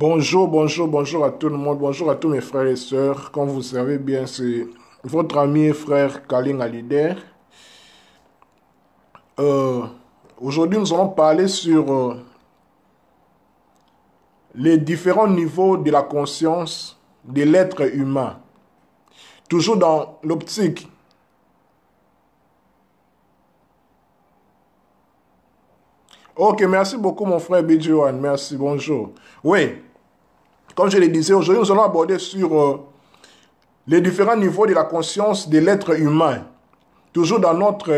Bonjour, bonjour, bonjour à tout le monde, bonjour à tous mes frères et sœurs. Comme vous savez bien, c'est votre ami et frère Kaling Alider. Euh, Aujourd'hui, nous allons parler sur les différents niveaux de la conscience de l'être humain. Toujours dans l'optique. Ok, merci beaucoup mon frère Bidjouan, merci, bonjour. Oui, comme je le disais, aujourd'hui, nous allons aborder sur les différents niveaux de la conscience de l'être humain. Toujours dans notre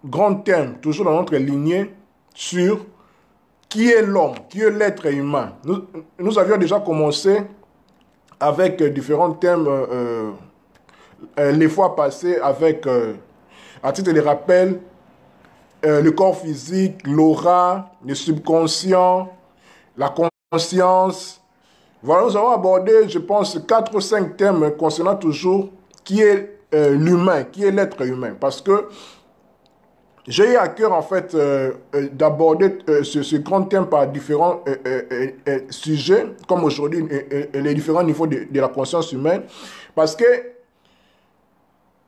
grand thème, toujours dans notre lignée sur qui est l'homme, qui est l'être humain. Nous avions déjà commencé avec différents thèmes les fois passées avec, à titre de rappel, le corps physique, l'aura, le subconscient, la conscience. Voilà, nous avons abordé, je pense, 4 ou 5 thèmes concernant toujours qui est l'humain, qui est l'être humain. Parce que j'ai eu à cœur, en fait, d'aborder ce grand thème par différents sujets, comme aujourd'hui, les différents niveaux de la conscience humaine. Parce que,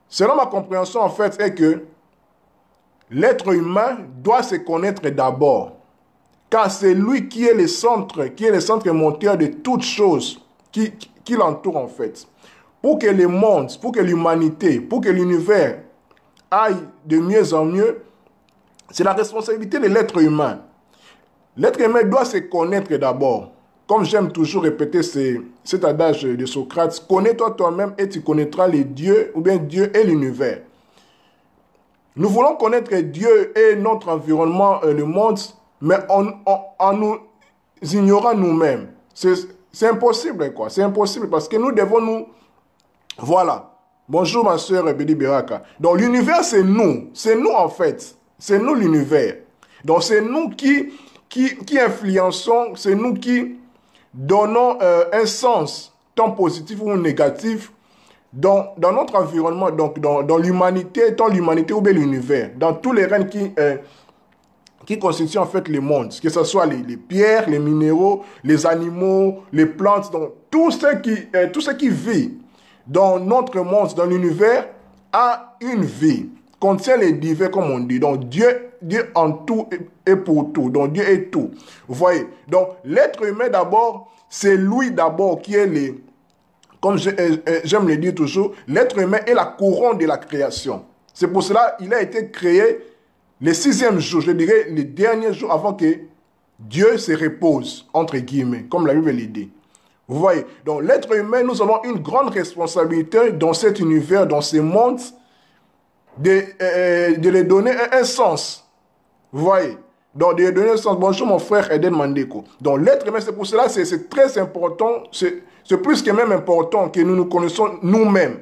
selon ma compréhension, en fait, est que l'être humain doit se connaître d'abord. Car c'est lui qui est le centre moteur de toutes choses qui l'entourent, en fait. Pour que le monde, pour que l'humanité, pour que l'univers aille de mieux en mieux, c'est la responsabilité de l'être humain. L'être humain doit se connaître d'abord. Comme j'aime toujours répéter cet adage de Socrate, connais-toi toi-même et tu connaîtras les dieux, ou bien Dieu et l'univers. Nous voulons connaître Dieu et notre environnement, le monde, mais en nous ignorant nous-mêmes. C'est impossible, quoi. C'est impossible parce que nous devons nous... Voilà. Bonjour ma soeur Bedi Biraka. Donc l'univers, c'est nous. C'est nous, en fait. C'est nous l'univers. Donc c'est nous qui influençons, c'est nous qui donnons un sens, tant positif ou négatif, dans notre environnement, donc dans l'humanité, tant l'humanité ou bien l'univers, dans tous les règnes qui constituent en fait le monde, que ce soit les pierres, les minéraux, les animaux, les plantes, donc tout ce qui vit dans notre monde, dans l'univers, a une vie, contient les divers comme on dit. Donc Dieu en tout et pour tout. Donc Dieu est tout. Vous voyez. Donc l'être humain d'abord, c'est lui d'abord qui est comme j'aime le dire toujours, l'être humain est la couronne de la création. C'est pour cela qu'il a été créé le 6e jour, je dirais le dernier jour avant que Dieu se repose, entre guillemets, comme la Bible le dit. Vous voyez. Donc l'être humain, nous avons une grande responsabilité dans cet univers, dans ce monde, de lui donner un sens. Vous voyez. Donc de lui donner un sens. Bonjour mon frère Eden Mandeko. Donc l'être humain, c'est pour cela, c'est très important, c'est plus que même important que nous nous connaissons nous-mêmes.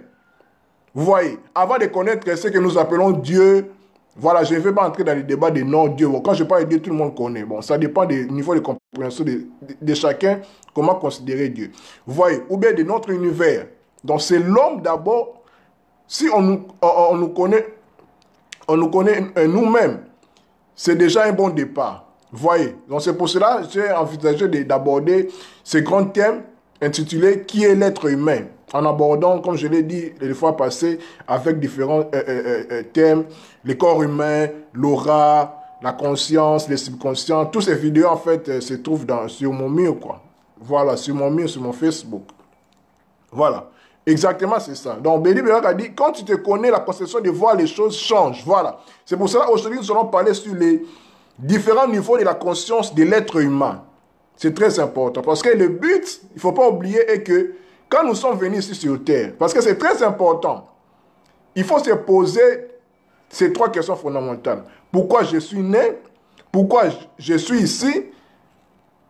Vous voyez. Avant de connaître ce que nous appelons Dieu, voilà, je ne vais pas entrer dans les débats de non-Dieu. Bon, quand je parle de Dieu, tout le monde connaît. Bon, ça dépend du niveau de compréhension de chacun, comment considérer Dieu. Vous voyez, ou bien de notre univers. Donc, c'est l'homme d'abord. Si on nous connaît nous-mêmes, c'est déjà un bon départ. Vous voyez. Donc, c'est pour cela que j'ai envisagé d'aborder ce grand thème intitulé « Qui est l'être humain ?» en abordant, comme je l'ai dit les fois passées, avec différents thèmes, le corps humain, l'aura, la conscience, le subconscient. Toutes ces vidéos, en fait, se trouvent sur mon mur, quoi. Voilà, sur mon mur, sur mon Facebook. Voilà. Exactement, c'est ça. Donc, Béli Bérak a dit, quand tu te connais, la conception de voir les choses change. Voilà. C'est pour cela, aujourd'hui, nous allons parler sur les différents niveaux de la conscience de l'être humain. C'est très important. Parce que le but, il ne faut pas oublier, est que quand nous sommes venus ici sur Terre, parce que c'est très important, il faut se poser ces 3 questions fondamentales. Pourquoi je suis né? Pourquoi je suis ici?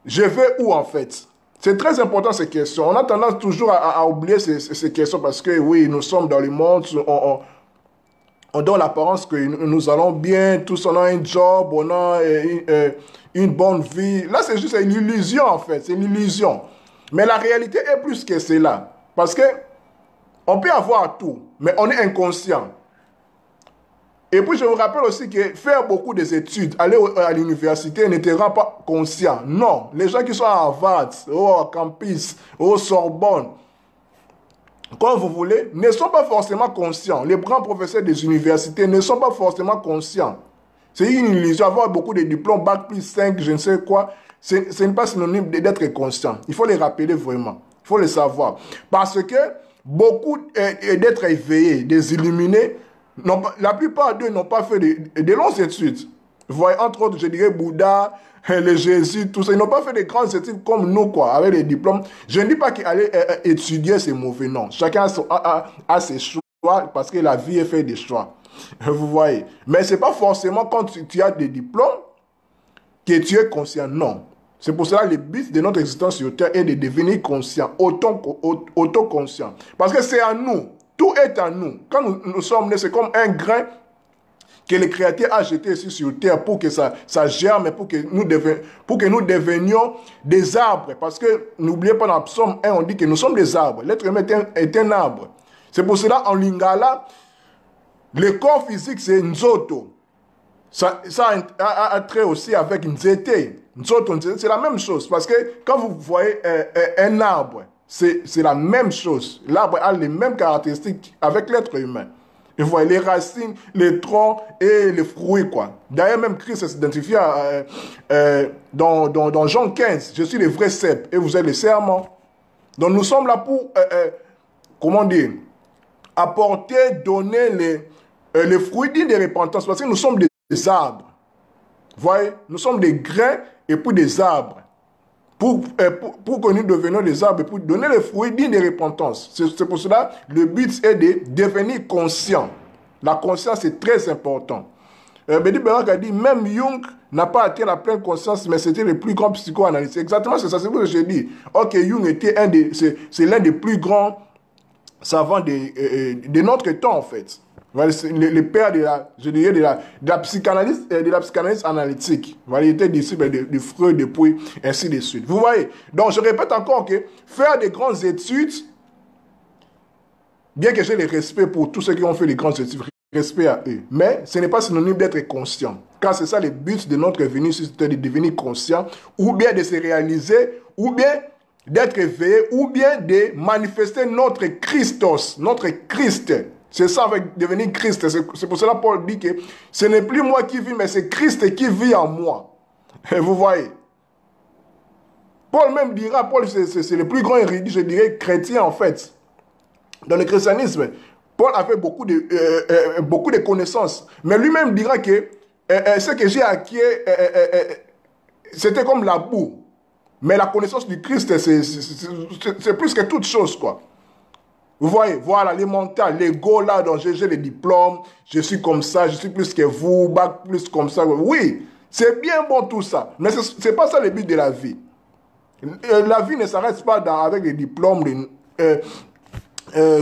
Je vais où en fait? C'est très important ces questions. On a tendance toujours à oublier ces questions parce que oui, nous sommes dans le monde, on donne l'apparence que nous allons bien, tous on a un job, on a une bonne vie. Là, c'est juste une illusion en fait, c'est une illusion. Mais la réalité est plus que cela. Parce que on peut avoir tout, mais on est inconscient. Et puis, je vous rappelle aussi que faire beaucoup d'études, aller à l'université ne te rend pas conscient. Non, les gens qui sont à Harvard, au campus, au Sorbonne, comme vous voulez, ne sont pas forcément conscients. Les grands professeurs des universités ne sont pas forcément conscients. C'est une illusion. Avoir beaucoup de diplômes, bac plus 5, je ne sais quoi, ce n'est pas synonyme d'être conscient. Il faut les rappeler vraiment. Il faut le savoir. Parce que beaucoup d'êtres éveillés, des illuminés, la plupart d'eux n'ont pas fait de longues études. Vous voyez, entre autres, je dirais Bouddha, les Jésus, tout ça. Ils n'ont pas fait de grandes études comme nous, quoi, avec des diplômes. Je ne dis pas qu'aller étudier, c'est mauvais, non. Chacun a ses choix parce que la vie est faite des choix. Vous voyez. Mais ce n'est pas forcément quand tu as des diplômes que tu es conscient, non. C'est pour cela que le but de notre existence sur Terre est de devenir conscient, autoconscient. Parce que c'est à nous. Tout est à nous. Quand nous sommes nés, c'est comme un grain que le Créateur a jeté ici sur Terre pour que ça germe, pour que nous devenions des arbres. Parce que n'oubliez pas dans Psaume 1, on dit que nous sommes des arbres. L'être humain est un arbre. C'est pour cela en lingala, le corps physique c'est Nzoto. Ça a trait aussi avec Nzete. Nzoto, c'est la même chose. Parce que quand vous voyez un arbre, c'est la même chose. L'arbre a les mêmes caractéristiques avec l'être humain. Et vous voyez les racines, les troncs et les fruits, quoi. D'ailleurs, même Christ s'identifie dans Jean 15. Je suis le vrai cep et vous êtes les serments. Donc nous sommes là pour, comment dire, apporter, donner les fruits dignes de repentance. Parce que nous sommes des arbres. Vous voyez, nous sommes des grains et puis des arbres. Pour que nous devenions des arbres et pour donner les fruits dignes de repentance. C'est pour cela le but est de devenir conscient. La conscience est très importante. Bédi Barak a dit, même Jung n'a pas atteint la pleine conscience, mais c'était le plus grand psychoanalyste. Exactement, c'est ça, c'est ce que j'ai dit. Ok, Jung était c'est l'un des plus grands savants de notre temps, en fait. Le père de la psychanalyse analytique. Il était disciple de Freud, depuis, ainsi de suite. Vous voyez? Donc, je répète encore que faire des grandes études, bien que j'ai le respect pour tous ceux qui ont fait des grandes études, respect à eux, mais ce n'est pas synonyme d'être conscient. Car c'est ça le but de notre venue, c'est de devenir conscient, ou bien de se réaliser, ou bien d'être éveillé, ou bien de manifester notre Christos, notre Christ. C'est ça avec devenir Christ. C'est pour cela que Paul dit que ce n'est plus moi qui vis, mais c'est Christ qui vit en moi. Et vous voyez. Paul même dira, Paul c'est le plus grand érudit, je dirais, chrétien en fait. Dans le christianisme, Paul avait beaucoup de connaissances. Mais lui-même dira que ce que j'ai acquis, c'était comme la boue. Mais la connaissance du Christ, c'est plus que toute chose, quoi. Vous voyez, voilà, les mentales, l'ego là, dont j'ai les diplômes, je suis comme ça, je suis plus que vous, bac plus comme ça. Oui, c'est bien bon tout ça, mais ce n'est pas ça le but de la vie. La vie ne s'arrête pas avec les diplômes,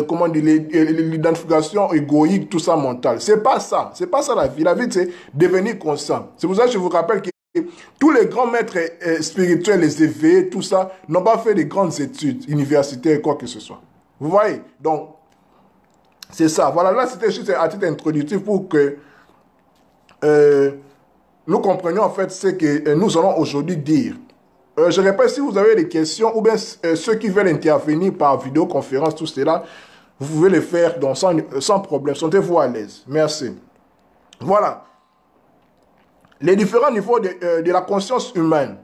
comment dire, l'identification égoïque, tout ça mental. C'est pas ça la vie. La vie, c'est devenir conscient. C'est pour ça que je vous rappelle que tous les grands maîtres spirituels, les éveillés, tout ça, n'ont pas fait de grandes études universitaires, quoi que ce soit. Vous voyez? Donc, c'est ça. Voilà, là, c'était juste à titre introductif pour que nous comprenions en fait ce que nous allons aujourd'hui dire. Je répète, si vous avez des questions ou bien ceux qui veulent intervenir par vidéoconférence, tout cela, vous pouvez le faire donc, sans problème. Sentez-vous à l'aise. Merci. Voilà. Les différents niveaux de la conscience humaine.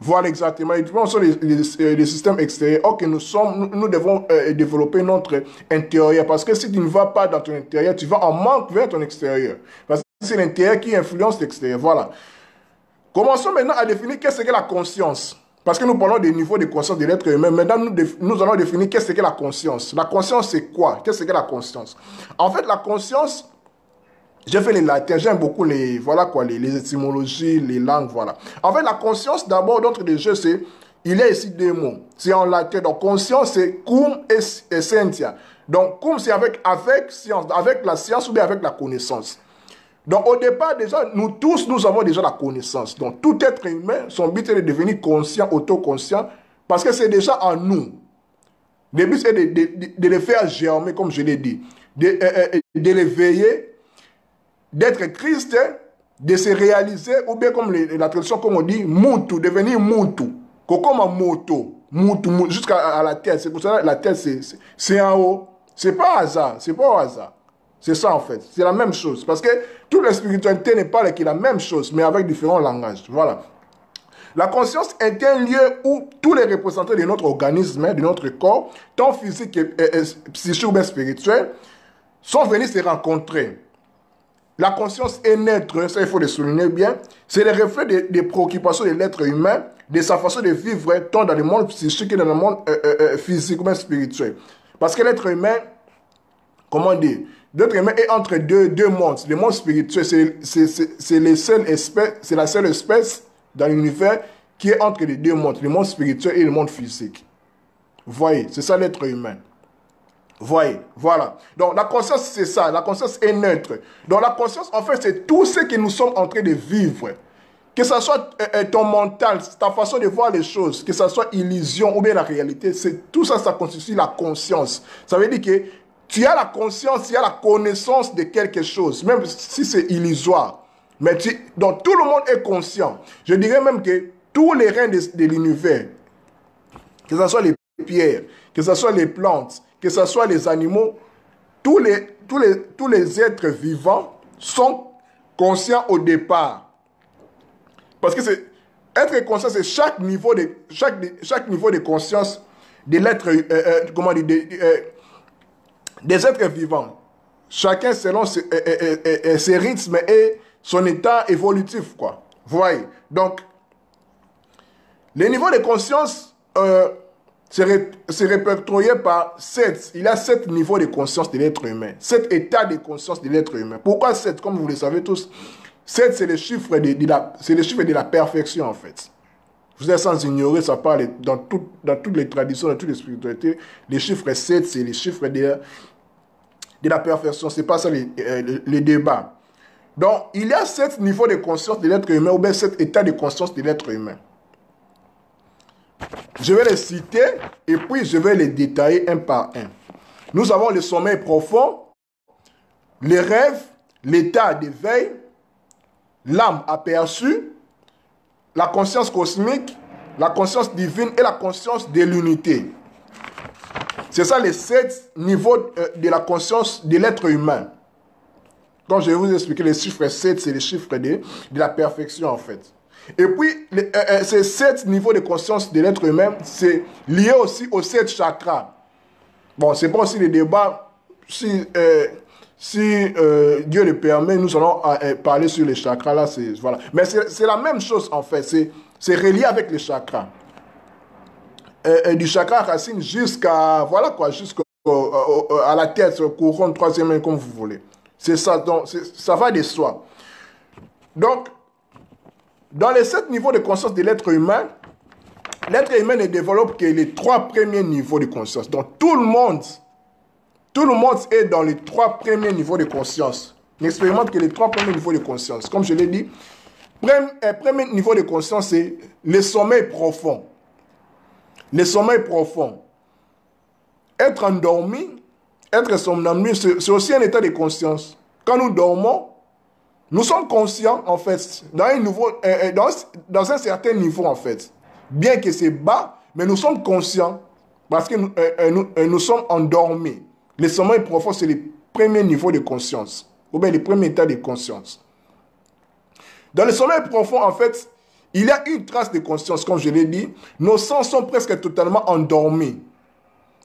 Voilà exactement. Les différents sont les systèmes extérieurs. Or que nous devons développer notre intérieur. Parce que si tu ne vas pas dans ton intérieur, tu vas en manque vers ton extérieur. Parce que c'est l'intérieur qui influence l'extérieur. Voilà. Commençons maintenant à définir qu'est-ce que la conscience. Parce que nous parlons des niveaux de conscience de l'être humain. Maintenant, nous allons définir qu'est-ce que la conscience. La conscience, c'est quoi? Qu'est-ce que la conscience? En fait, la conscience, j'ai fait les latins, j'aime beaucoup voilà quoi, les étymologies, les langues, voilà. En fait, la conscience, d'abord, d'entre les jeux, il y a ici deux mots. C'est en latin. Donc, conscience, c'est cum et scientia. Donc, cum, c'est avec science, avec la science ou bien avec la connaissance. Donc, au départ, déjà, nous tous, nous avons déjà la connaissance. Donc, tout être humain, son but est de devenir conscient, autoconscient, parce que c'est déjà en nous. Le but, c'est de le faire germer, comme je l'ai dit, de l'éveiller, d'être Christ, de se réaliser, ou bien comme la traduction, comme on dit, mutu, devenir mutu. Comme un moto, mutu, jusqu'à la tête. C'est pour ça que la tête, c'est en haut. C'est pas hasard, c'est pas au hasard. C'est ça en fait, c'est la même chose. Parce que toute la spiritualité n'est pas la même chose, mais avec différents langages. Voilà. La conscience est un lieu où tous les représentants de notre organisme, de notre corps, tant physique et psychique ou bien spirituel, sont venus se rencontrer. La conscience est neutre, ça il faut le souligner bien. C'est le reflet des préoccupations de l'être humain, de sa façon de vivre, tant dans le monde psychique que dans le monde physique ou bien spirituel. Parce que l'être humain, comment dire, l'être humain est entre deux mondes. Le monde spirituel, c'est la seule espèce dans l'univers qui est entre les deux mondes, le monde spirituel et le monde physique. Vous voyez, c'est ça l'être humain. Voyez, voilà. Donc la conscience, c'est ça. La conscience est neutre. Donc la conscience, en fait, c'est tout ce que nous sommes en train de vivre. Que ce soit ton mental, ta façon de voir les choses, que ce soit illusion ou bien la réalité, tout ça, ça constitue la conscience. Ça veut dire que tu as la conscience, tu as la connaissance de quelque chose, même si c'est illusoire. Mais donc tout le monde est conscient. Je dirais même que tous les reins de l'univers, que ce soit les pierres, que ce soit les plantes, que ce soit les animaux, tous les êtres vivants sont conscients au départ. Parce que être conscient, c'est chaque niveau de conscience de l'être, des êtres vivants. Chacun selon ses rythmes et son état évolutif, quoi. Vous voyez? Donc, les niveaux de conscience c'est répertorié par 7. Il y a 7 niveaux de conscience de l'être humain. 7 états de conscience de l'être humain. Pourquoi 7? Comme vous le savez tous, 7, c'est le chiffre de la perfection, en fait. Vous êtes sans ignorer, ça parle dans toutes les traditions, dans toutes les spiritualités. Le chiffre 7, c'est le chiffre de la perfection. Ce n'est pas ça le débat. Donc, il y a 7 niveaux de conscience de l'être humain, ou bien 7 états de conscience de l'être humain. Je vais les citer et puis je vais les détailler un par un. Nous avons le sommeil profond, les rêves, l'état d'éveil, l'âme aperçue, la conscience cosmique, la conscience divine et la conscience de l'unité. C'est ça les 7 niveaux de la conscience de l'être humain. Donc je vais vous expliquer les chiffres 7, c'est les chiffres de la perfection en fait. Et puis, ces 7 niveaux de conscience de l'être humain, c'est lié aussi aux 7 chakras. Bon, c'est pas aussi le débat. Si Dieu le permet, nous allons parler sur les chakras là. Voilà. Mais c'est la même chose en fait. C'est relié avec les chakras. Du chakra racine jusqu'à voilà quoi, jusqu'à la tête, couronne, troisième œil, comme vous voulez. C'est ça. Donc, ça va de soi. Donc, dans les 7 niveaux de conscience de l'être humain ne développe que les 3 premiers niveaux de conscience. Donc tout le monde est dans les 3 premiers niveaux de conscience. N'expérimente que les 3 premiers niveaux de conscience. Comme je l'ai dit, premier niveau de conscience, c'est le sommeil profond. Le sommeil profond. Être endormi, être somnambule, c'est aussi un état de conscience. Quand nous dormons, nous sommes conscients, en fait, dans un certain niveau, en fait. Bien que c'est bas, mais nous sommes conscients parce que nous sommes endormis. Le sommeil profond, c'est le premier niveau de conscience, ou bien le premier état de conscience. Dans le sommeil profond, en fait, il y a une trace de conscience, comme je l'ai dit. Nos sens sont presque totalement endormis.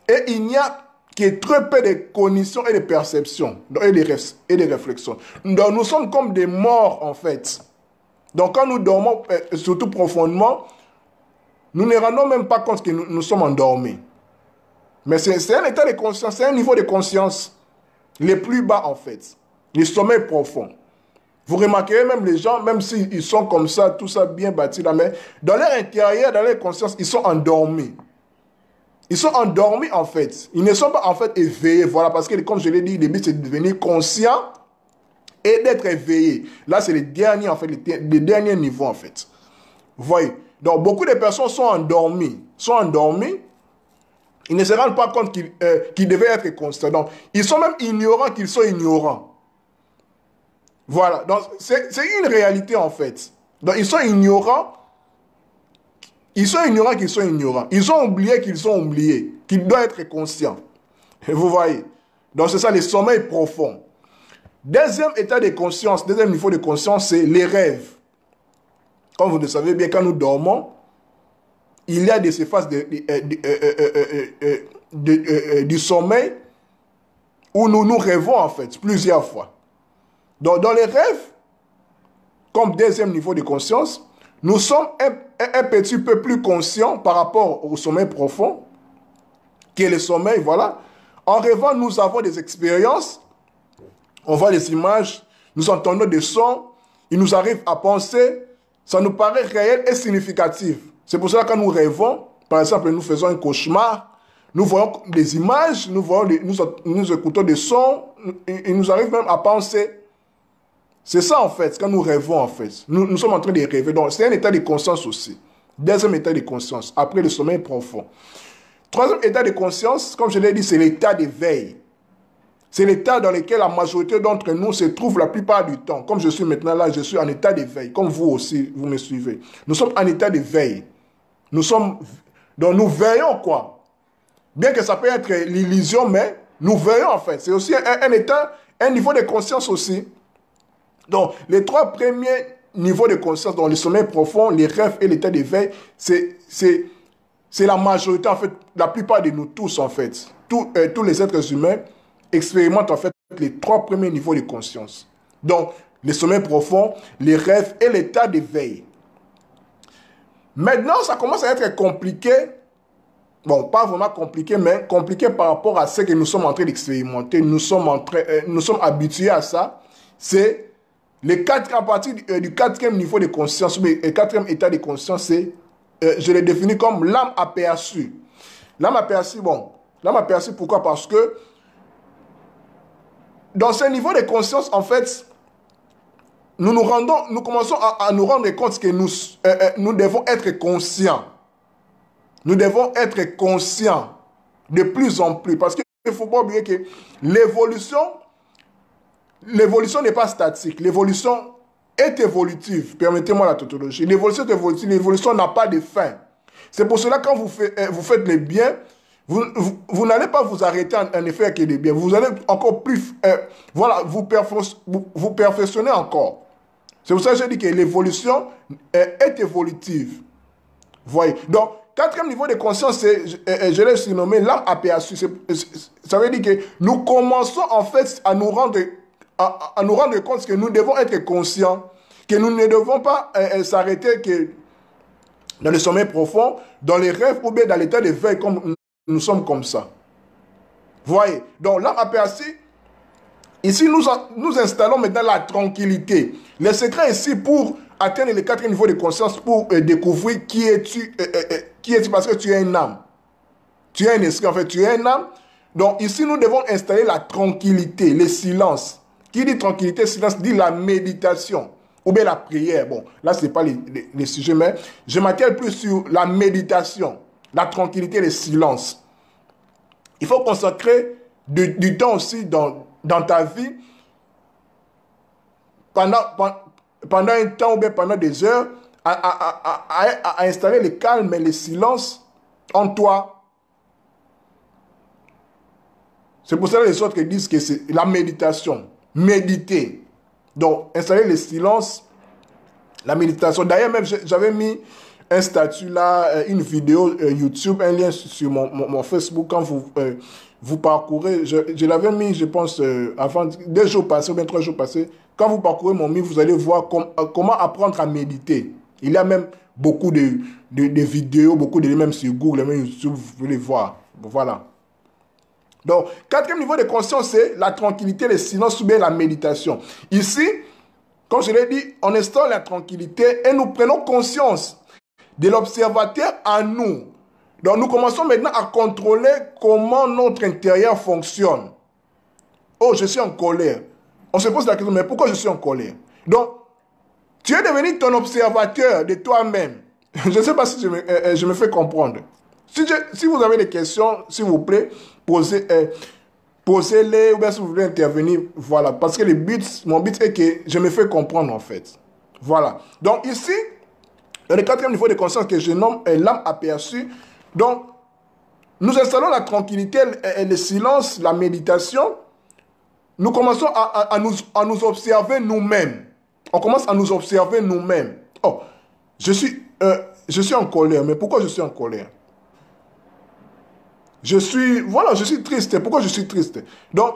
Et il n'y a qui est très peu de cognition et de perception et de réflexion. Donc nous sommes comme des morts en fait. Donc quand nous dormons, surtout profondément, nous ne rendons même pas compte que nous sommes endormis. Mais c'est un état de conscience, c'est un niveau de conscience le plus bas en fait. Le sommeil profond. Vous remarquerez même les gens, même s'ils sont comme ça, tout ça bien bâti là, mais dans leur intérieur, dans leur conscience, ils sont endormis. Ils sont endormis en fait. Ils ne sont pas en fait éveillés. Voilà, parce que comme je l'ai dit, le but c'est de devenir conscient et d'être éveillé. Là, c'est le dernier en fait, le dernier niveau en fait. Vous voyez. Donc, beaucoup de personnes sont endormies. Ils ne se rendent pas compte qu'ils devaient être conscients. Donc, ils sont même ignorants qu'ils sont ignorants. Voilà. Donc, c'est une réalité, en fait. Donc, ils sont ignorants. Ils sont ignorants qu'ils sont ignorants. Ils ont oublié qu'ils ont oublié. Qu'ils doivent être conscients. Vous voyez. Donc, c'est ça, le sommeil profond. Deuxième état de conscience, deuxième niveau de conscience, c'est les rêves. Comme vous le savez bien, quand nous dormons, il y a des phases du sommeil où nous rêvons, en fait, plusieurs fois. Donc, dans les rêves, comme deuxième niveau de conscience, nous sommes un petit peu plus conscients par rapport au sommeil profond, qui est le sommeil, voilà. En rêvant, nous avons des expériences, on voit des images, nous entendons des sons, il nous arrive à penser, ça nous paraît réel et significatif. C'est pour cela que quand nous rêvons, par exemple, nous faisons un cauchemar, nous voyons des images, nous écoutons des sons, il nous arrive même à penser. C'est ça, en fait, quand nous rêvons, en fait. Nous sommes en train de rêver. Donc, c'est un état de conscience aussi. Deuxième état de conscience, après le sommeil profond. Troisième état de conscience, comme je l'ai dit, c'est l'état d'éveil. C'est l'état dans lequel la majorité d'entre nous se trouve la plupart du temps. Comme je suis maintenant là, je suis en état d'éveil. Comme vous aussi, vous me suivez. Nous sommes en état d'éveil. Donc, nous veillons, quoi. Bien que ça peut être l'illusion, mais nous veillons, en fait. C'est aussi un état, un niveau de conscience aussi. Donc, les trois premiers niveaux de conscience, dans le sommeil profond, les rêves et l'état d'éveil, c'est la majorité, en fait, la plupart de nous tous, en fait. Tous les êtres humains expérimentent, en fait, les trois premiers niveaux de conscience. Donc, le sommeil profond, les rêves et l'état d'éveil. Maintenant, ça commence à être compliqué. Bon, pas vraiment compliqué, mais compliqué par rapport à ce que nous sommes en train d'expérimenter. Nous sommes habitués à ça. C'est à partir du quatrième niveau de conscience, mais le quatrième état de conscience, c'est, je l'ai défini comme l'âme aperçue. L'âme aperçue, bon, l'âme aperçue, pourquoi? Parce que dans ce niveau de conscience, en fait, nous commençons à nous rendre compte que nous devons être conscients. Nous devons être conscients de plus en plus. Parce qu'il ne faut pas oublier que l'évolution n'est pas statique. L'évolution est évolutive. Permettez-moi la tautologie. L'évolution est évolutive. L'évolution n'a pas de fin. C'est pour cela que quand vous faites les biens, vous n'allez pas vous arrêter en effet avec les biens. Vous allez encore plus... voilà, vous perfectionnez encore. C'est pour ça que je dis que l'évolution est évolutive. Vous voyez? Donc, quatrième niveau de conscience, je l'ai surnommé l'âme aperçue. Ça veut dire que nous commençons en fait à nous rendre compte que nous devons être conscients, que nous ne devons pas s'arrêter que dans le sommeil profond, dans les rêves ou bien dans l'état d'éveil, comme nous sommes comme ça. Vous voyez? Donc, l'âme aperçue, ici, nous installons maintenant la tranquillité. Le secret ici pour atteindre le quatrième niveau de conscience, pour découvrir qui es-tu, parce que tu es une âme. Tu es un esprit, en fait, tu es une âme. Donc, ici, nous devons installer la tranquillité, le silence. Qui dit tranquillité, silence, dit la méditation. Ou bien la prière. Bon, là, ce n'est pas les sujets, mais je m'attelle plus sur la méditation, la tranquillité, le silence. Il faut consacrer du temps aussi dans ta vie, pendant un temps ou bien pendant des heures, à installer le calme et le silence en toi. C'est pour ça que les autres disent que c'est la méditation. Méditer. Donc, installer le silence, la méditation. D'ailleurs, même, j'avais mis un statut là, une vidéo YouTube, un lien sur mon Facebook. Quand vous parcourez, je l'avais mis, je pense, avant 2 jours passés ou bien 3 jours passés. Quand vous parcourez mon livre, vous allez voir comment apprendre à méditer. Il y a même beaucoup de vidéos, beaucoup de même sur Google, même YouTube, vous pouvez les voir. Voilà. Donc, quatrième niveau de conscience, c'est la tranquillité, le silence ou bien la méditation. Ici, comme je l'ai dit, on installe la tranquillité et nous prenons conscience de l'observateur en nous. Donc, nous commençons maintenant à contrôler comment notre intérieur fonctionne. Oh, je suis en colère. On se pose la question, mais pourquoi je suis en colère? Donc, tu es devenu ton observateur de toi-même. Je ne sais pas si je me fais comprendre. Si vous avez des questions, s'il vous plaît, posez. posez-les, ou bien si vous voulez intervenir, voilà. Parce que mon but est que je me fais comprendre, en fait. Voilà. Donc ici, dans le quatrième niveau de conscience que je nomme l'âme aperçue, donc, nous installons la tranquillité, le silence, la méditation. Nous commençons à nous observer nous-mêmes. On commence à nous observer nous-mêmes. Oh, je suis en colère. Mais pourquoi je suis en colère? Je suis triste. Pourquoi je suis triste? Donc,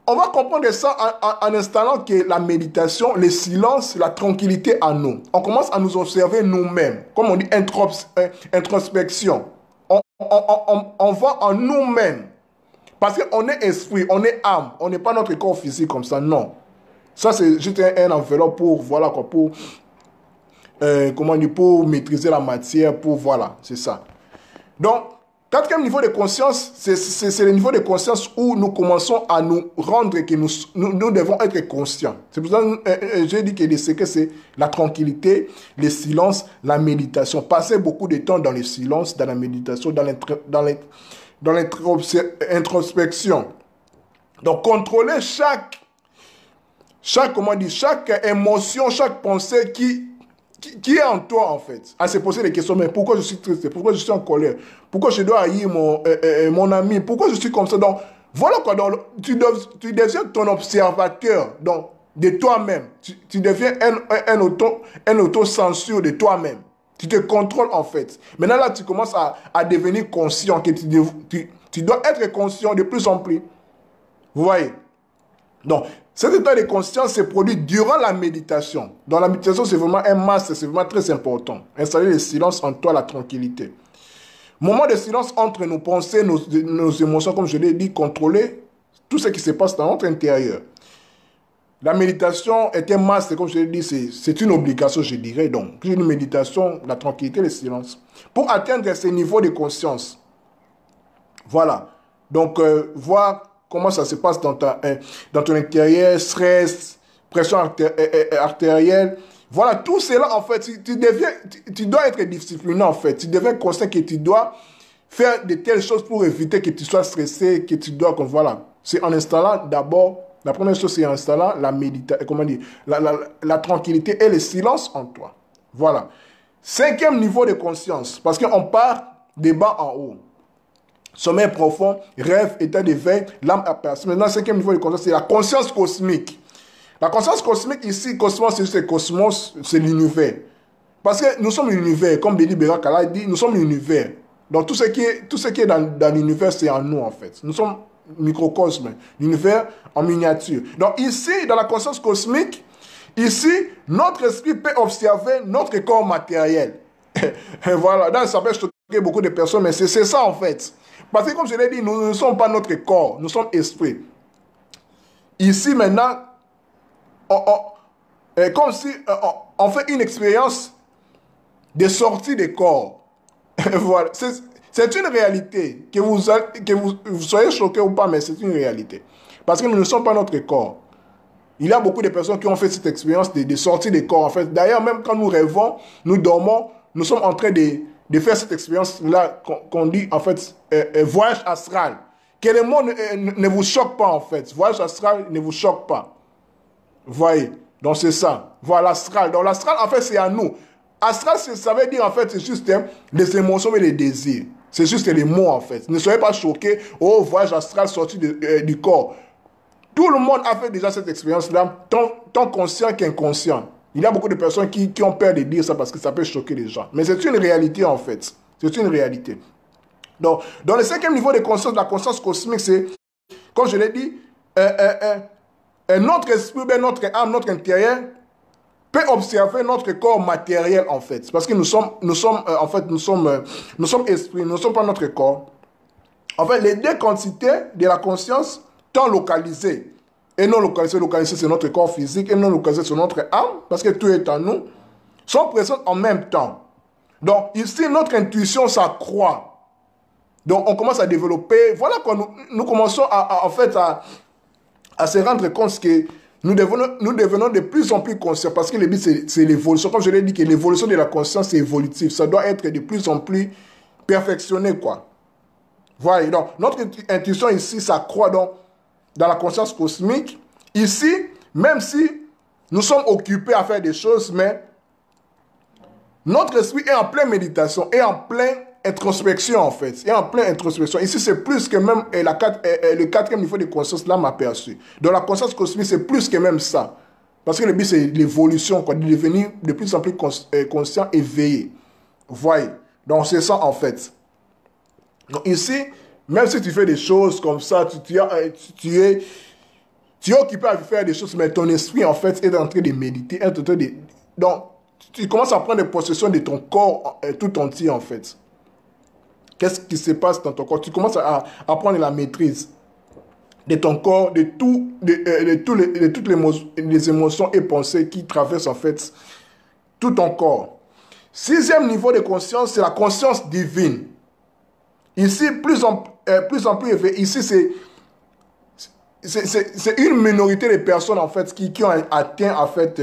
on va comprendre ça en installant que la méditation, le silence, la tranquillité en nous. On commence à nous observer nous-mêmes. Comme on dit, introspection. On va en nous-mêmes. Parce qu'on est esprit, on est âme. On n'est pas notre corps physique comme ça, non. Ça, c'est juste un enveloppe pour, voilà, quoi, pour maîtriser la matière, voilà, c'est ça. Donc, quatrième niveau de conscience, c'est le niveau de conscience où nous commençons à nous rendre que nous devons être conscients. C'est pour ça que j'ai dit que les secrets, c'est la tranquillité, le silence, la méditation. Passer beaucoup de temps dans le silence, dans la méditation, dans l'introspection. Donc, contrôler chaque émotion, chaque pensée qui est en toi, en fait, à se poser des questions. Mais pourquoi je suis triste? Pourquoi je suis en colère? Pourquoi je dois haïr mon ami? Pourquoi je suis comme ça? Donc, voilà quoi. Donc, tu deviens ton observateur donc, de toi-même. Tu deviens un autocensure de toi-même. Tu te contrôles, en fait. Maintenant, là, tu commences à devenir conscient. Que tu dois être conscient de plus en plus. Vous voyez? Donc, cet état de conscience se produit durant la méditation. Dans la méditation, c'est vraiment un masque, c'est vraiment très important. Installer le silence en toi, la tranquillité. Moment de silence entre nos pensées, nos émotions, comme je l'ai dit, contrôler tout ce qui se passe dans notre intérieur. La méditation est un masque, comme je l'ai dit, c'est une obligation, je dirais. Donc, une méditation, la tranquillité, le silence. Pour atteindre ces niveaux de conscience. Voilà. Donc, voir comment ça se passe dans ton intérieur, stress, pression artérielle. Voilà, tout cela, en fait, tu dois être discipliné, en fait. Tu deviens conscient que tu dois faire de telles choses pour éviter que tu sois stressé, que tu dois, comme voilà. C'est en installant d'abord, la première chose, c'est en installant la tranquillité et le silence en toi. Voilà. Cinquième niveau de conscience, parce qu'on part des bas en haut. Sommeil profond, rêve, état d'éveil, l'âme aperçue. Maintenant, cinquième niveau de conscience, c'est la conscience cosmique. La conscience cosmique, ici, cosmos, c'est juste le cosmos, c'est l'univers. Parce que nous sommes l'univers, comme Béli Berakala dit, nous sommes l'univers. Donc, tout ce qui est dans l'univers, c'est en nous, en fait. Nous sommes microcosme, l'univers en miniature. Donc, ici, dans la conscience cosmique, ici, notre esprit peut observer notre corps matériel. Et voilà, là, ça peut choquer beaucoup de personnes, mais c'est ça, en fait. Parce que comme je l'ai dit, nous ne sommes pas notre corps, nous sommes esprit. Ici maintenant, comme si on fait une expérience de sortie des corps. Voilà. C'est une réalité. Que vous soyez choqués ou pas, mais c'est une réalité. Parce que nous ne sommes pas notre corps. Il y a beaucoup de personnes qui ont fait cette expérience de sortie des corps. En fait. D'ailleurs, même quand nous rêvons, nous dormons, nous sommes en train de faire cette expérience-là qu'on dit, en fait, voyage astral. Que le monde ne vous choque pas, en fait. Voyage astral ne vous choque pas. Vous voyez? Donc, c'est ça. Voilà, l'astral. Donc, l'astral, en fait, c'est à nous. Astral, ça veut dire, en fait, c'est juste les émotions et les désirs. C'est juste les mots, en fait. Ne soyez pas choqués. Oh, voyage astral sorti du corps. Tout le monde a fait déjà cette expérience-là, tant conscient qu'inconscient. Il y a beaucoup de personnes qui ont peur de dire ça parce que ça peut choquer les gens. Mais c'est une réalité, en fait. C'est une réalité. Donc, dans le cinquième niveau de conscience, la conscience cosmique, c'est, comme je l'ai dit, notre esprit, notre âme, notre intérieur peut observer notre corps matériel, en fait. Parce que nous sommes esprit, nous ne sommes pas notre corps. En fait, les deux quantités de la conscience, tant localisées et non localisées, c'est notre corps physique, et non localisées, c'est notre âme, parce que tout est en nous, sont présentes en même temps. Donc, ici, notre intuition s'accroît. Donc, on commence à développer. Voilà quoi, nous commençons à se rendre compte que nous devenons de plus en plus conscients, parce que le but, c'est l'évolution. Comme je l'ai dit, que l'évolution de la conscience, c'est évolutif. Ça doit être de plus en plus perfectionné, quoi. Voyez, donc notre intuition ici s'accroît dans la conscience cosmique. Ici, même si nous sommes occupés à faire des choses, mais notre esprit est en pleine méditation, est en pleine introspection en fait, est en pleine introspection. Ici, c'est plus que même le quatrième niveau de conscience, là, m'a perçu. Dans la conscience cosmique, c'est plus que même ça. Parce que le but, c'est l'évolution, de devenir de plus en plus conscient, éveillé. Voyez, donc c'est ça en fait. Donc ici, même si tu fais des choses comme ça, tu es occupé à faire des choses, mais ton esprit en fait est en train de méditer, donc tu commences à prendre possession de ton corps tout entier en fait. Qu'est-ce qui se passe dans ton corps? Tu commences à prendre la maîtrise de ton corps, de toutes les émotions et pensées qui traversent en fait tout ton corps. Sixième niveau de conscience, c'est la conscience divine. Ici, plus en plus élevé, ici c'est une minorité de personnes en fait qui ont atteint en fait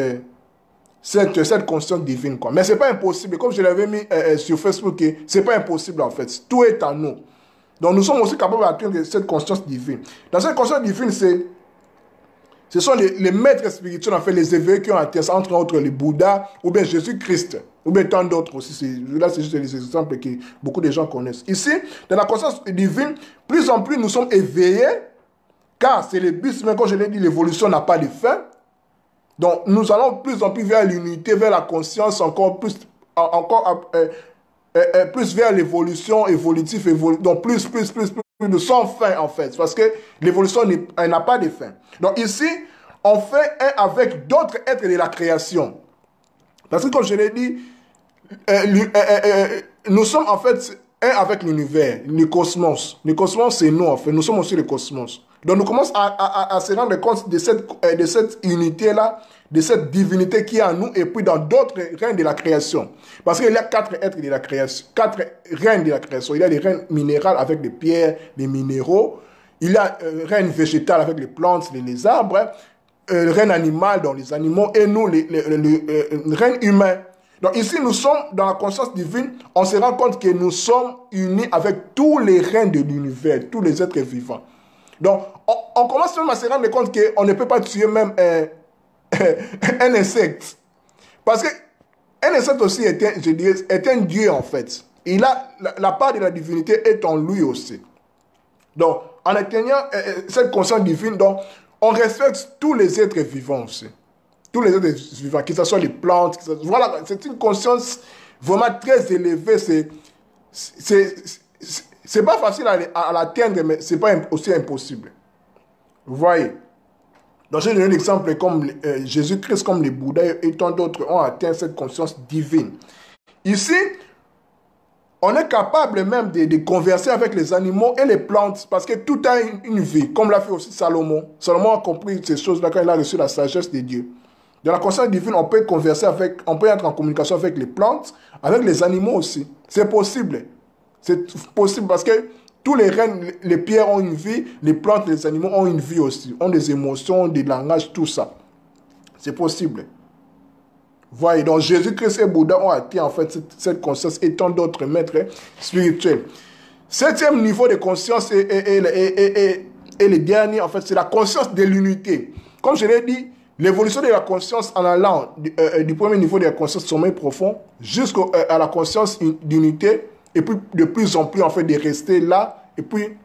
cette conscience divine, quoi. Mais c'est pas impossible, comme je l'avais mis sur Facebook, c'est pas impossible en fait, tout est en nous. Donc nous sommes aussi capables d'atteindre cette conscience divine. Dans cette conscience divine, ce sont les maîtres spirituels, en fait, les éveillés qui ont atteint ça, entre autres les Bouddhas, ou bien Jésus-Christ, ou bien tant d'autres aussi. Là, c'est juste des exemples que beaucoup de gens connaissent. Ici, dans la conscience divine, plus en plus nous sommes éveillés, car c'est le but, mais comme je l'ai dit, l'évolution n'a pas de fin. Donc, nous allons plus en plus vers l'unité, vers la conscience, encore plus vers l'évolution évolutive, donc plus, de sans fin en fait, parce que l'évolution n'a pas de fin. Donc ici, on fait un avec d'autres êtres de la création. Parce que comme je l'ai dit, nous sommes en fait un avec l'univers, le cosmos. Le cosmos, c'est nous en fait, nous sommes aussi le cosmos. Donc nous commençons à se rendre compte de cette unité-là, de cette divinité qui est en nous et puis dans d'autres règnes de la création. Parce qu'il y a 4 êtres de la création, 4 règnes de la création. Il y a les règnes minérales avec les pierres, les minéraux. Il y a le règne végétal avec les plantes, les arbres. Le règne animal dans les animaux et nous, le règne humain. Donc ici, nous sommes dans la conscience divine. On se rend compte que nous sommes unis avec tous les règnes de l'univers, tous les êtres vivants. Donc, on commence même à se rendre compte qu'on ne peut pas tuer même un insecte. Parce qu'un insecte aussi est un dieu en fait. Il a la part de la divinité est en lui aussi. Donc, en atteignant cette conscience divine, donc, on respecte tous les êtres vivants aussi. Tous les êtres vivants, que ce soit les plantes. Voilà, c'est une conscience vraiment très élevée. C'est pas facile à l'atteindre, mais c'est pas aussi impossible. Vous voyez? Donc, j'ai donné un exemple comme Jésus-Christ, comme les Bouddhas et tant d'autres ont atteint cette conscience divine. Ici, on est capable même de converser avec les animaux et les plantes parce que tout a une vie, comme l'a fait aussi Salomon. Salomon a compris ces choses-là quand il a reçu la sagesse de Dieu. Dans la conscience divine, on peut converser on peut être en communication avec les plantes, avec les animaux aussi. C'est possible. C'est possible parce que tous les règnes, les pierres ont une vie, les plantes, les animaux ont une vie aussi, ont des émotions, des langages, tout ça. C'est possible. Voyez, donc Jésus-Christ et Bouddha ont atteint en fait cette conscience et tant d'autres maîtres spirituels. Septième niveau de conscience et le dernier, en fait, c'est la conscience de l'unité. Comme je l'ai dit, l'évolution de la conscience en allant du premier niveau de la conscience sommeil profond jusqu'à la conscience d'unité et puis de plus en plus en fait de rester là et puis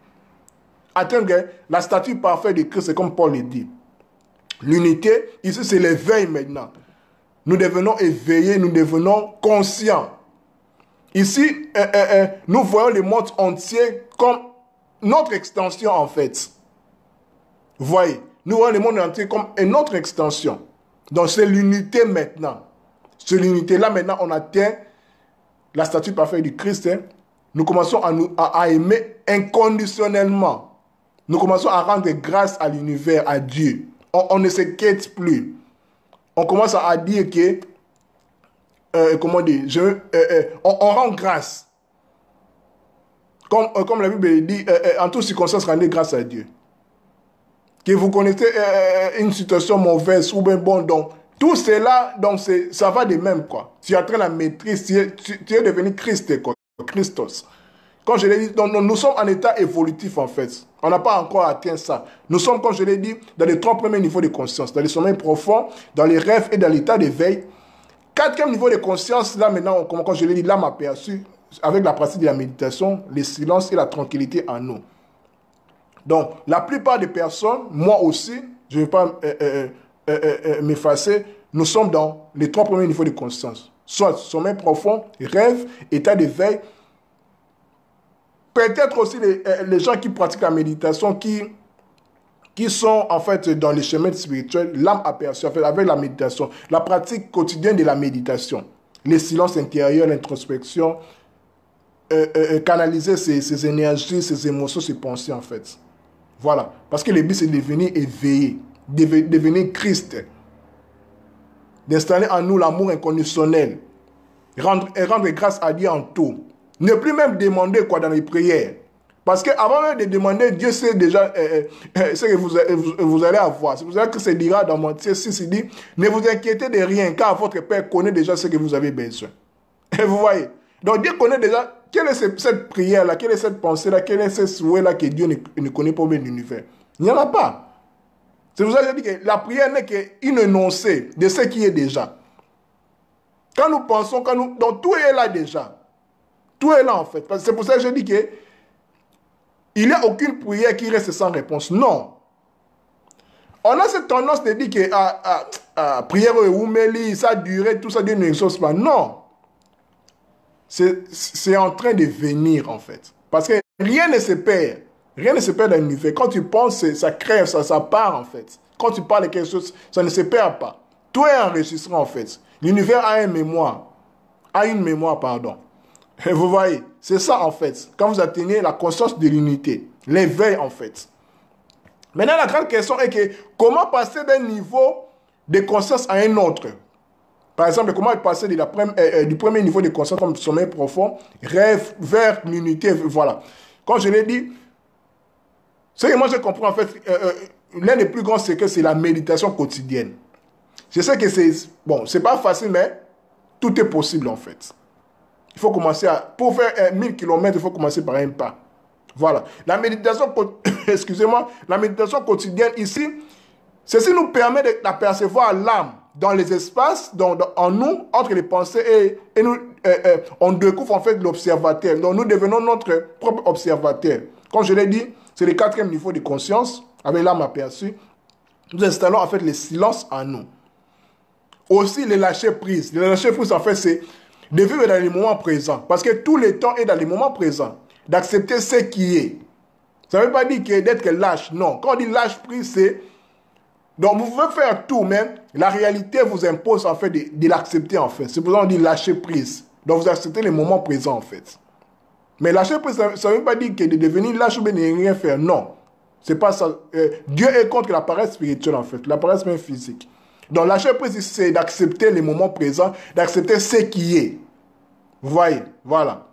atteindre la statue parfaite de Christ, comme Paul le dit. L'unité, ici c'est l'éveil maintenant. Nous devenons éveillés, nous devenons conscients. Ici, nous voyons le monde entier comme notre extension en fait. Vous voyez, nous voyons le monde entier comme une autre extension. Donc c'est l'unité maintenant. C'est l'unité-là maintenant, on atteint la statue parfaite du Christ. Nous commençons à aimer inconditionnellement. Nous commençons à rendre grâce à l'univers, à Dieu. On ne se quitte plus. On commence à dire que, comment dire, on rend grâce. Comme la Bible dit, en toutes circonstances, rendez grâce à Dieu. Que vous connaissez une situation mauvaise ou bien bon, donc tout cela, donc ça va de même, quoi. Tu es en train de la maîtrise, tu es devenu Christ, quoi, Christos. Comme je l'ai dit, nous sommes en état évolutif en fait. On n'a pas encore atteint ça. Nous sommes, comme je l'ai dit, dans les 3 premiers niveaux de conscience. Dans les sommeils profonds, dans les rêves et dans l'état d'éveil. 4e niveau de conscience, là maintenant, comme je l'ai dit, l'âme aperçue, avec la pratique de la méditation, le silence et la tranquillité en nous. Donc, la plupart des personnes, moi aussi, je ne vais pas m'effacer, nous sommes dans les 3 premiers niveaux de conscience. Soit sommeil profond, rêve, état d'éveil. Peut-être aussi les gens qui pratiquent la méditation, qui sont en fait dans les chemins spirituels, l'âme aperçue, en fait, avec la méditation, la pratique quotidienne de la méditation, les silences intérieurs, l'introspection, canaliser ses énergies, ses émotions, ses pensées en fait. Voilà. Parce que le but c'est de devenir éveillé, devenir Christ, d'installer en nous l'amour inconditionnel, rendre grâce à Dieu en tout. Ne plus même demander quoi dans les prières. Parce qu'avant même de demander, Dieu sait déjà ce que vous allez avoir. C'est pour ça que c'est dira dans Matthieu 6, il dit, ne vous inquiétez de rien, car votre Père connaît déjà ce que vous avez besoin. Et vous voyez. Donc Dieu connaît déjà, quelle est cette prière-là, quelle est cette pensée-là, quel est ce souhait-là que Dieu ne connaît pas au milieu de l'univers. Il n'y en a pas. C'est pour ça que je dis que la prière n'est qu'une énoncée de ce qui est déjà. Quand nous pensons, donc tout est là déjà. Tout est là en fait. C'est pour ça que je dis que il n'y a aucune prière qui reste sans réponse. Non. On a cette tendance de dire que prière oumeli, ça a duré, tout ça, Dieu n'exauce pas. Non. C'est en train de venir en fait. Parce que rien ne se perd. Rien ne se perd dans l'univers. Quand tu penses, ça crève, ça part en fait. Quand tu parles de quelque chose, ça ne se perd pas. Tout est enregistré en fait. L'univers a une mémoire. Pardon. Et vous voyez, c'est ça en fait. Quand vous atteignez la conscience de l'unité, l'éveil en fait. Maintenant, la grande question est que comment passer d'un niveau de conscience à un autre? Par exemple, comment passer du premier niveau de conscience comme sommeil profond, rêve, vers l'unité, voilà. Comme je l'ai dit, ce que moi je comprends en fait, l'un des plus grands secrets, c'est la méditation quotidienne. Je sais que c'est pas facile, mais tout est possible en fait. Il faut commencer pour faire 1000 km, il faut commencer par un pas. Voilà. La méditation, excusez-moi, la méditation quotidienne ici, ceci nous permet d'apercevoir l'âme dans les espaces, en nous, entre les pensées et nous, on découvre en fait l'observateur. Donc nous devenons notre propre observateur. Comme je l'ai dit, c'est le 4e niveau de conscience, avec l'âme aperçue. Nous installons en fait le silence en nous. Aussi le lâcher prise. Le lâcher prise en fait c'est de vivre dans les moments présents. Parce que tout le temps est dans les moments présents. D'accepter ce qui est. Ça ne veut pas dire d'être lâche. Non. Quand on dit lâche prise, c'est... Donc vous pouvez faire tout, mais la réalité vous impose en fait de l'accepter en fait. C'est pour ça qu'on dit lâcher prise. Donc vous acceptez les moments présents en fait. Mais lâcher prise, ça ne veut pas dire que de devenir lâche ou de ne rien faire. Non. C'est pas ça. Dieu est contre la paresse spirituelle en fait. La paresse même physique. Donc lâcher prise, c'est d'accepter les moments présents, d'accepter ce qui est. Vous voyez, voilà.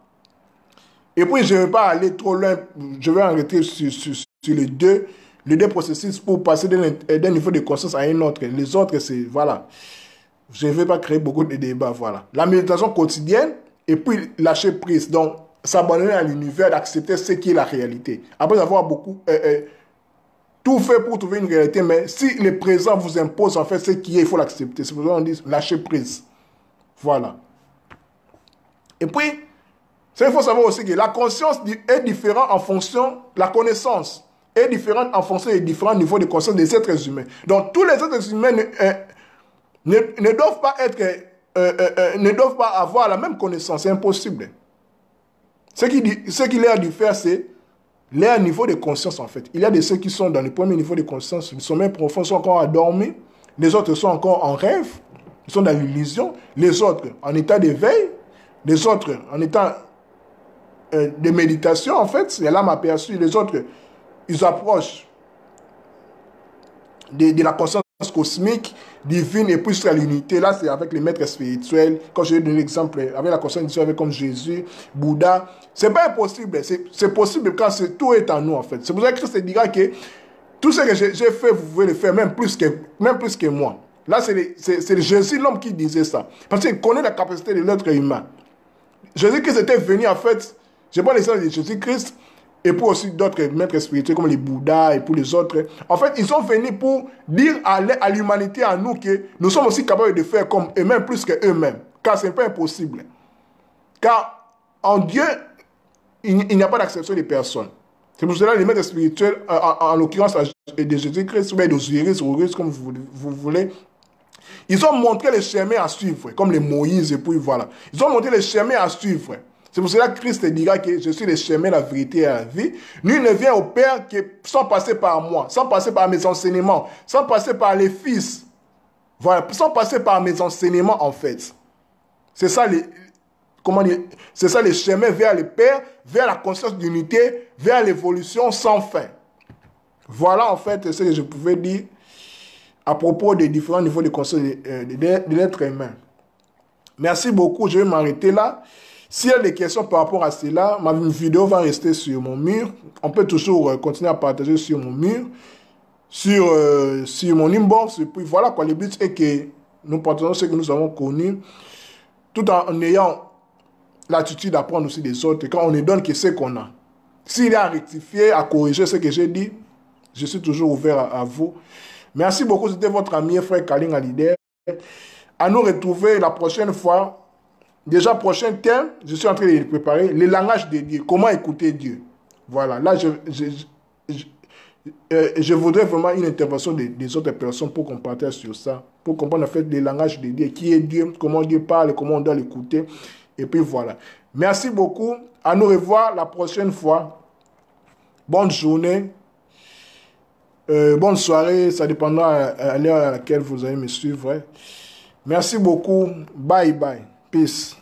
Et puis je ne vais pas aller trop loin, je vais arrêter sur les deux processus pour passer d'un niveau de conscience à un autre. Les autres, c'est, voilà. Je ne vais pas créer beaucoup de débats, voilà. La méditation quotidienne, et puis lâcher prise. Donc, s'abandonner à l'univers, d'accepter ce qui est la réalité. Après avoir tout fait pour trouver une réalité, mais si le présent vous impose en fait ce qui est, il faut l'accepter. C'est pour ça qu'on dit lâcher prise. Voilà. Et puis, il faut savoir aussi que la conscience est différente en fonction, la connaissance est différente en fonction des différents niveaux de conscience des êtres humains. Donc, tous les êtres humains ne doivent pas ne doivent pas avoir la même connaissance. C'est impossible. Ce qui leur diffère, c'est leur niveau de conscience, en fait. Il y a de ceux qui sont dans le premier niveau de conscience, le sommeil profond, sont encore endormis. Les autres sont encore en rêve, ils sont dans l'illusion. Les autres en état d'éveil. Les autres en état de méditation, en fait. Il y a l'âme aperçue. Les autres, ils approchent de la conscience cosmique, divine, et puis sur l'unité. Là, c'est avec les maîtres spirituels. Quand je vais donner l'exemple, avec la conscience spirituelle, comme Jésus, Bouddha. C'est pas impossible. C'est possible quand tout est en nous, en fait. C'est pour ça que Christ dira que tout ce que j'ai fait, vous pouvez le faire, même plus que moi. Là, c'est Jésus, l'homme, qui disait ça. Parce qu'il connaît la capacité de l'être humain. Jésus-Christ était venu, en fait, Je prends l'exemple de Jésus-Christ et pour aussi d'autres maîtres spirituels comme les Bouddhas et pour les autres. En fait, ils sont venus pour dire à l'humanité, à nous, que nous sommes aussi capables de faire comme eux-mêmes, plus qu'eux-mêmes. Car ce n'est pas impossible. Car en Dieu, il n'y a pas d'acception des personnes. C'est pour cela que les maîtres spirituels, en l'occurrence de Jésus-Christ, ou d'Osiris, ou Horus, comme vous voulez, ils ont montré les chemins à suivre, comme les Moïse, et puis voilà. Ils ont montré les chemins à suivre. C'est pour cela que Christ dira que je suis le chemin, la vérité et la vie. Nul ne vient au Père que sans passer par moi, sans passer par mes enseignements, sans passer par les fils. Voilà, sans passer par mes enseignements, en fait. C'est ça c'est ça le chemin vers le Père, vers la conscience d'unité, vers l'évolution sans fin. Voilà, en fait, ce que je pouvais dire à propos des différents niveaux de conscience de l'être humain. Merci beaucoup, je vais m'arrêter là. S'il y a des questions par rapport à cela, ma vidéo va rester sur mon mur. On peut toujours continuer à partager sur mon mur, sur mon inbox. Et puis voilà, quoi, le but est que nous partageons ce que nous avons connu, tout en ayant l'attitude d'apprendre aussi des autres. Et quand on ne donne que ce qu'on a. S'il y a à rectifier, à corriger ce que j'ai dit, je suis toujours ouvert à vous. Merci beaucoup, c'était votre ami et frère Kalinga Leader. À nous retrouver la prochaine fois. Déjà, prochain thème, je suis en train de le préparer, le langage de Dieu, comment écouter Dieu. Voilà, là, je voudrais vraiment une intervention des autres personnes pour qu'on partage sur ça, pour comprendre en fait le langage de Dieu, qui est Dieu, comment Dieu parle, comment on doit l'écouter. Et puis voilà. Merci beaucoup. À nous revoir la prochaine fois. Bonne journée. Bonne soirée. Ça dépendra à l'heure à laquelle vous allez me suivre. Merci beaucoup. Bye bye. Peace.